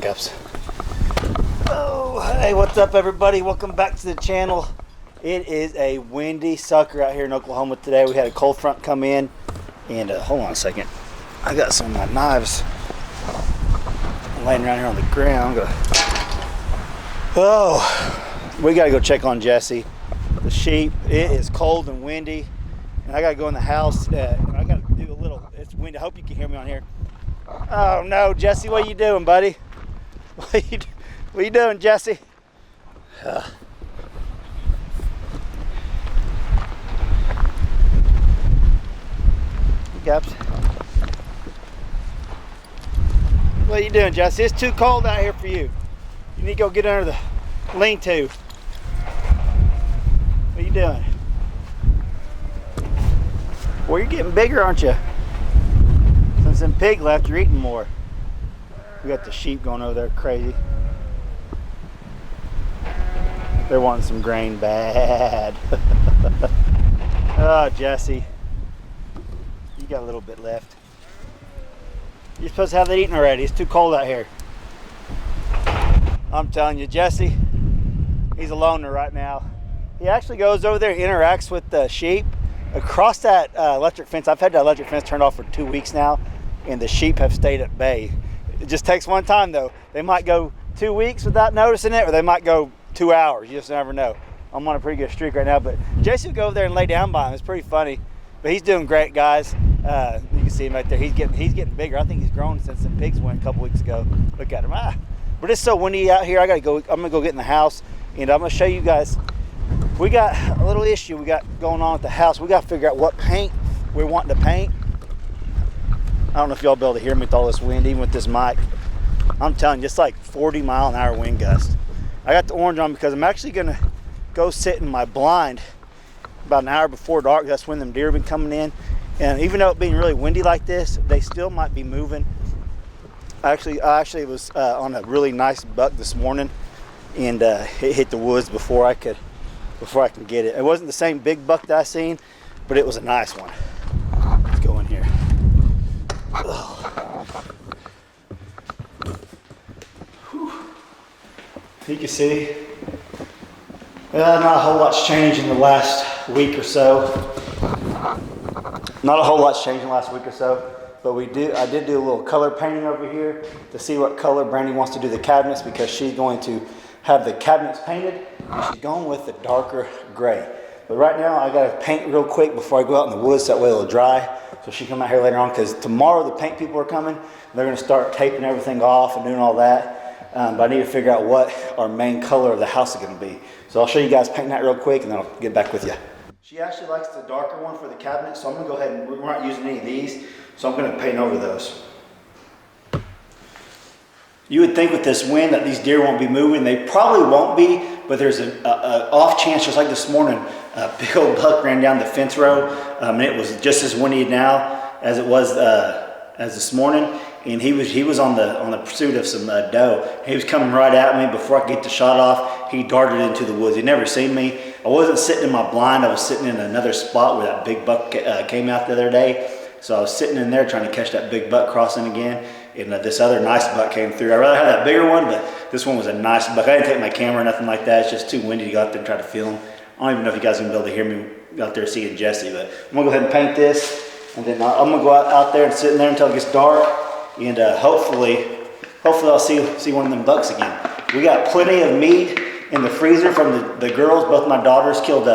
hiccups. Oh, hey, what's up, everybody? Welcome back to the channel. It is a windy sucker out here in Oklahoma today. We had a cold front come in, and hold on a second. I got some of my knives laying around here on the ground. We gotta go check on Jesse, the sheep. It is cold and windy, and I gotta go in the house. I gotta do a little. It's windy. I hope you can hear me on here. Oh no, Jesse, what are you doing, buddy? What are you doing, Jesse? Gaps. What are you doing, Jesse? It's too cold out here for you. You need to go get under the lean-to. What are you doing? Well, you're getting bigger, aren't you? Since them pig left, you're eating more. We got the sheep going over there crazy. They're wanting some grain bad. Oh, Jesse. You got a little bit left. You're supposed to have that eaten already. It's too cold out here. I'm telling you, Jesse, he's a loner right now. He actually goes over there and interacts with the sheep across that electric fence. I've had that electric fence turned off for 2 weeks now, and the sheep have stayed at bay. It just takes one time, though. They might go 2 weeks without noticing it, or they might go 2 hours. You just never know. I'm on a pretty good streak right now, but Jesse will go over there and lay down by him. It's pretty funny, but he's doing great, guys. You can see him right there. He's getting bigger. I think he's grown since the pigs went a couple weeks ago. Look at him. But it's so windy out here. I'm gonna go get in the house, and I'm gonna show you guys. We got a little issue we got going on at the house. We got to figure out what paint we're wanting to paint. I don't know if y'all be able to hear me with all this wind, even with this mic. I'm telling you, it's like 40-mile-an-hour wind gust. I got the orange on because I'm actually gonna go sit in my blind about an hour before dark. That's when them deer have been coming in. And even though it being really windy like this, they still might be moving. I actually was on a really nice buck this morning, and it hit the woods before I can get it. It wasn't the same big buck that I seen, but it was a nice one. Let's go in here. You can see, not a whole lot's changed in the last week or so. Not a whole lot's changed in the last week or so, but I did do a little color painting over here to see what color Brandy wants to do the cabinets, because she's going to have the cabinets painted, and she's going with the darker gray. But right now, I gotta paint real quick before I go out in the woods, that way it'll dry. So she come out here later on, because tomorrow the paint people are coming. They're gonna start taping everything off and doing all that. But I need to figure out what our main color of the house is gonna be. So I'll show you guys painting that real quick, and then I'll get back with you. She actually likes the darker one for the cabinet, so I'm gonna go ahead and we're not using any of these, so I'm gonna paint over those. You would think with this wind that these deer won't be moving. They probably won't be, but there's an off chance, just like this morning, a big old buck ran down the fence row, and it was just as windy now as it was as this morning, and he was on the pursuit of some doe. He was coming right at me. Before I could get the shot off, he darted into the woods. He'd never seen me. I wasn't sitting in my blind. I was sitting in another spot where that big buck came out the other day. So I was sitting in there trying to catch that big buck crossing again, and this other nice buck came through. I'd rather have that bigger one, but this one was a nice buck. I didn't take my camera or nothing like that. It's just too windy to go out there and try to film. I don't even know if you guys are going to be able to hear me out there seeing Jesse, but I'm going to go ahead and paint this, and then I'm going to go out there and sit in there until it gets dark, and hopefully I'll see one of them bucks again. We got plenty of meat in the freezer from the girls. Both my daughters killed,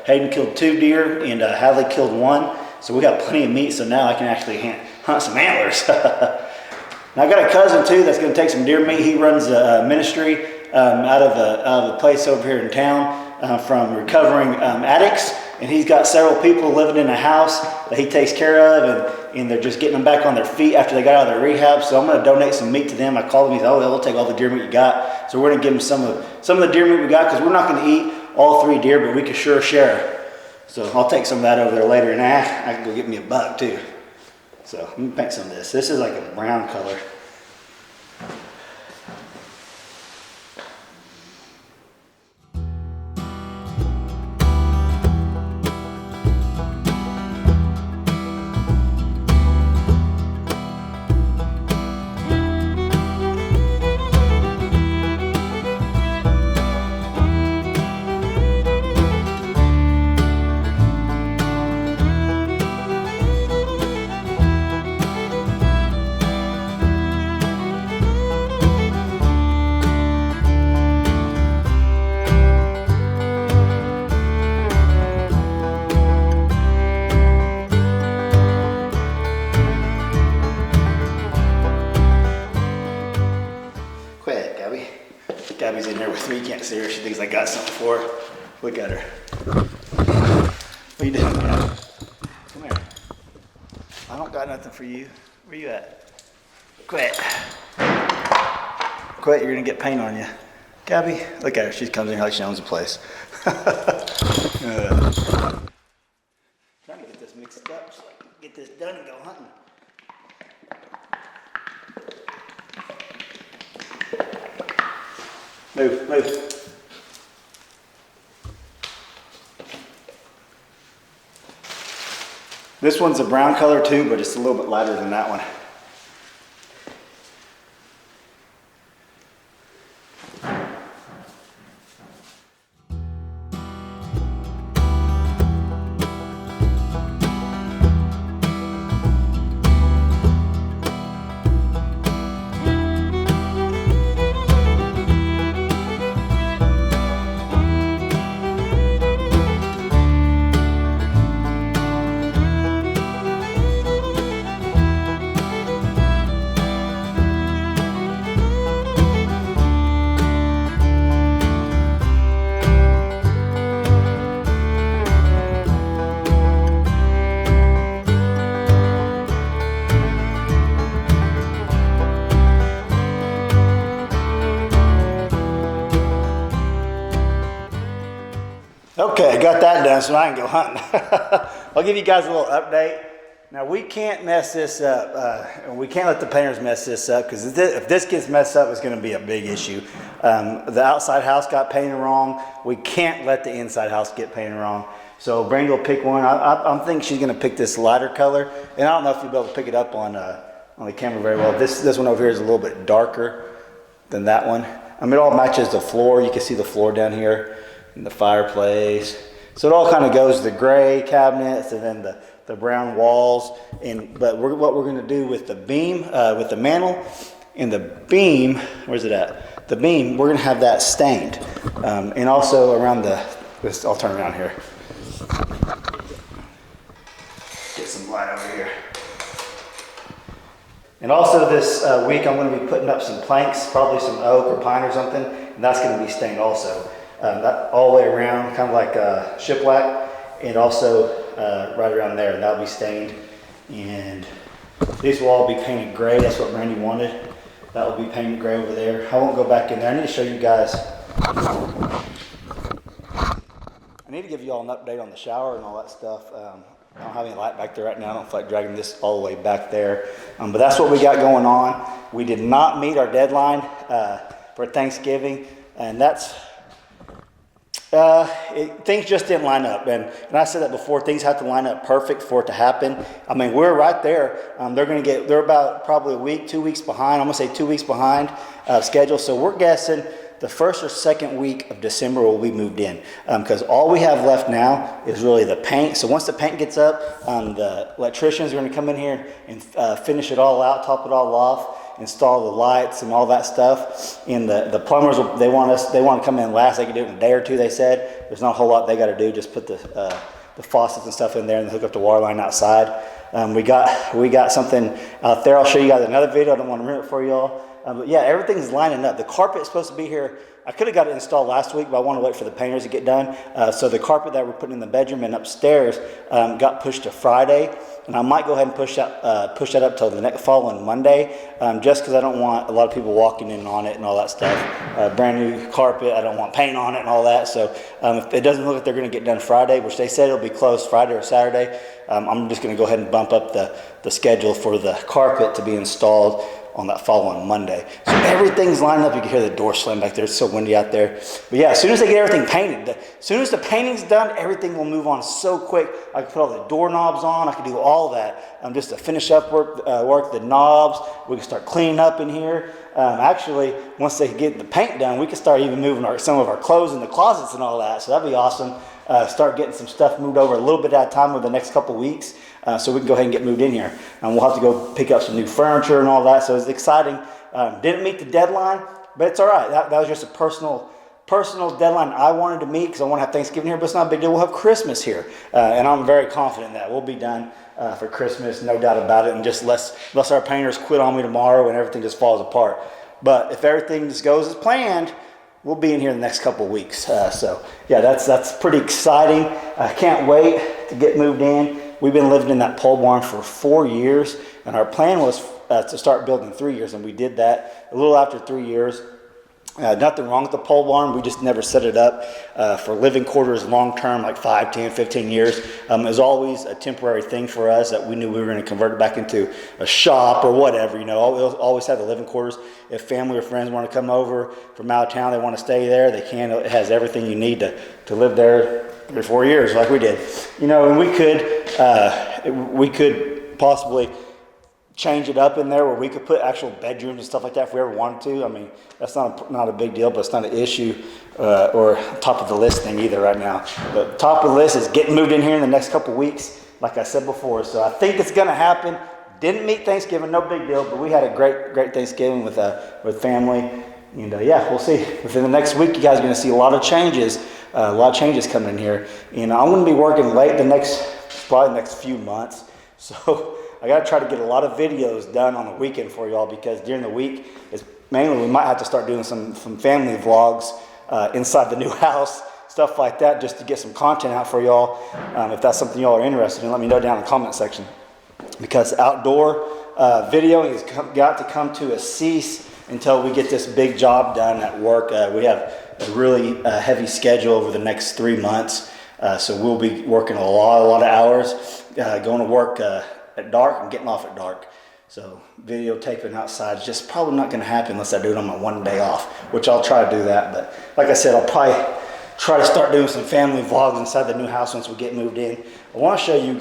Hayden killed 2 deer, and Hadley killed 1. So we got plenty of meat, so now I can actually hunt some antlers. Now I got a cousin too that's going to take some deer meat. He runs a ministry out of a place over here in town from recovering addicts, and he's got several people living in a house that he takes care of, and they're just getting them back on their feet after they got out of their rehab. So I'm going to donate some meat to them. I called him. He said, "Oh, we'll take all the deer meat you got." So we're going to give him some of the deer meat we got, because we're not going to eat all 3 deer, but we can sure share. So I'll take some of that over there later, and I can go get me a buck too. So let me paint some of this. This is like a brown color. Quit, Gabby. Gabby's in there with me. You can't see her. She thinks I got something for her. Look at her. What are you doing, Gabby? Come here. I don't got nothing for you. Where you at? Quit. Quit, you're gonna get paint on you. Gabby, look at her. She comes in like she owns the place. Trying to get this mixed up so I can get this done and go hunting. Move, move. This one's a brown color too, but it's a little bit lighter than that one. Okay, got that done, so I can go hunting. I'll give you guys a little update. Now, we can't mess this up. We can't let the painters mess this up, because if this gets messed up, it's going to be a big issue. The outside house got painted wrong. We can't let the inside house get painted wrong. So Brandy will pick one. I'm thinking she's going to pick this lighter color, and I don't know if you'll be able to pick it up on the camera very well. This one over here is a little bit darker than that one. It all matches the floor. You can see the floor down here. And the fireplace. So it all kind of goes the gray cabinets and then the brown walls. But what we're going to do with the beam, with the mantle and the beam, where's it at? The beam, we're going to have that stained. And also around I'll turn around here. Get some light over here. And also this week I'm going to be putting up some planks, probably some oak or pine or something, and that's going to be stained also. That all the way around, kind of like shiplap, and also right around there, and that'll be stained. And these will all be painted gray. That's what Brandy wanted. That will be painted gray over there. I won't go back in there. I need to show you guys. I need to give you all an update on the shower and all that stuff. I don't have any light back there right now. I don't feel like dragging this all the way back there. But that's what we got going on. We did not meet our deadline for Thanksgiving, and that's things just didn't line up, and I said that before. Things have to line up perfect for it to happen. I mean, we're right there. They're about probably a week, 2 weeks behind. I'm gonna say 2 weeks behind schedule. So we're guessing the first or second week of December will be moved in, because all we have left now is really the paint. So once the paint gets up, the electricians are going to come in here and finish it all out, top it all off, install the lights and all that stuff. And the plumbers, they want to come in last. They can do it in a day or two. They said there's not a whole lot they got to do. Just put the faucets and stuff in there and hook up the water line outside. We got something out there. I'll show you guys another video. I don't want to ruin it for y'all. But yeah, everything's lining up. The carpet's supposed to be here. I could have got it installed last week, but I want to wait for the painters to get done. So the carpet that we're putting in the bedroom and upstairs got pushed to Friday, and I might go ahead and push that up till the following Monday, just because I don't want a lot of people walking in on it and all that stuff. Brand new carpet, I don't want paint on it and all that. So if it doesn't look like they're going to get done Friday, which they said it'll be closed Friday or Saturday, I'm just going to go ahead and bump up the schedule for the carpet to be installed on that following Monday. So everything's lined up. You can hear the door slam back there. It's so windy out there. But yeah, as soon as they get everything painted, as soon as the painting's done, everything will move on so quick. I can put all the doorknobs on. I can do all that. Just to finish up work the knobs. We can start cleaning up in here. Actually, once they get the paint done, we can start even moving some of our clothes in the closets and all that. So that'd be awesome. Start getting some stuff moved over a little bit at a time over the next couple weeks, so we can go ahead and get moved in here. And we'll have to go pick up some new furniture and all that. So it's exciting. Didn't meet the deadline, but it's all right. That was just a personal deadline I wanted to meet because I want to have Thanksgiving here, but it's not a big deal. We'll have Christmas here, and I'm very confident that we'll be done for Christmas, no doubt about it. And just unless our painters quit on me tomorrow and everything just falls apart. But if everything just goes as planned, we'll be in here in the next couple of weeks. So yeah, that's pretty exciting. I can't wait to get moved in. We've been living in that pole barn for 4 years, and our plan was to start building 3 years, and we did that a little after 3 years. Nothing wrong with the pole barn. We just never set it up for living quarters long term, like 5, 10, 15 years. It was always a temporary thing for us that we knew we were going to convert it back into a shop or whatever. You know, always have the living quarters. If family or friends want to come over from out of town, they want to stay there, they can. It has everything you need to live there 3 or 4 years like we did. You know, and we could possibly change it up in there where we could put actual bedrooms and stuff like that if we ever wanted to. I mean, that's not a big deal, but it's not an issue or top of the list thing either right now. But top of the list is getting moved in here in the next couple weeks, like I said before. So I think it's going to happen. Didn't meet Thanksgiving, no big deal, but we had a great Thanksgiving with family. And yeah, we'll see. Within the next week, you guys are going to see a lot of changes coming in here. And I'm going to be working late probably the next few months. So I got to try to get a lot of videos done on the weekend for y'all, because during the week, mainly we might have to start doing some family vlogs inside the new house, stuff like that, just to get some content out for y'all. If that's something y'all are interested in, let me know down in the comment section. Because outdoor videoing has got to come to a cease until we get this big job done at work. We have a really heavy schedule over the next 3 months, so we'll be working a lot of hours, going to work at dark and getting off at dark. So videotaping outside is just probably not going to happen unless I do it on my 1 day off, which I'll try to do that. But like I said, I'll probably try to start doing some family vlogs inside the new house once we get moved in. I want to show you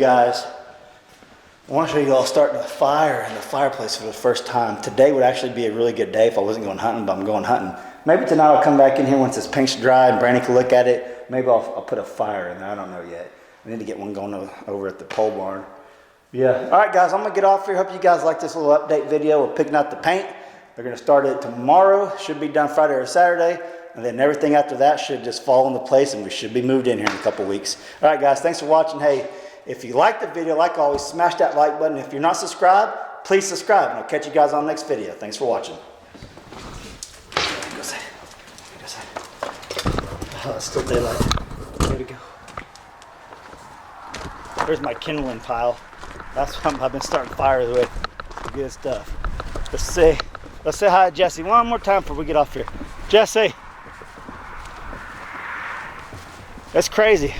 all starting a fire in the fireplace for the first time. Today would actually be a really good day if I wasn't going hunting, but I'm going hunting. Maybe tonight I'll come back in here once this paint's dry and Brandy can look at it. Maybe I'll put a fire in there. I don't know yet. I need to get one going over at the pole barn. Yeah. All right, guys, I'm going to get off here. Hope you guys like this little update video. We're picking out the paint. They're going to start it tomorrow. Should be done Friday or Saturday. And then everything after that should just fall into place, and we should be moved in here in a couple weeks. All right, guys, thanks for watching. Hey, if you like the video, like always, smash that like button. If you're not subscribed, please subscribe. And I'll catch you guys on the next video. Thanks for watching. Oh, it's still daylight. Way to go. There's my kindling pile. That's what I've been starting fires with. Good stuff. Let's say hi to Jesse one more time before we get off here. Jesse. That's crazy.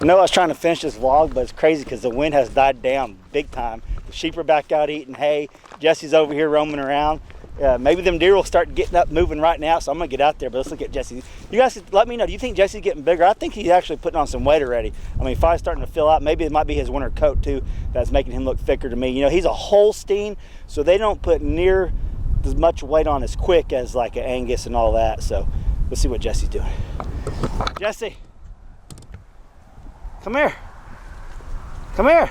I know I was trying to finish this vlog, but it's crazy because the wind has died down big time. The sheep are back out eating hay. Jesse's over here roaming around. Maybe them deer will start getting up, moving right now, so I'm going to get out there, but let's look at Jesse. You guys let me know, do you think Jesse's getting bigger? I think he's actually putting on some weight already. I mean, fire's starting to fill out. Maybe it might be his winter coat, too, that's making him look thicker to me. You know, he's a Holstein, so they don't put near as much weight on as quick as like an Angus and all that, so let's see what Jesse's doing. Jesse, come here. Come here.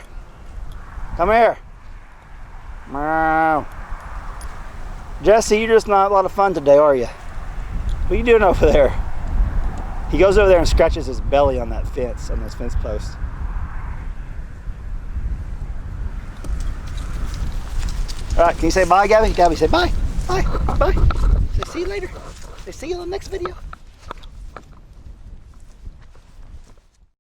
Come here. Meow. Jesse, you're just not a lot of fun today, are you? What are you doing over there? He goes over there and scratches his belly on that fence, on those fence posts. All right, can you say bye, Gabby? Gabby, say bye. Bye. Bye. Say see you later. Say see you on the next video.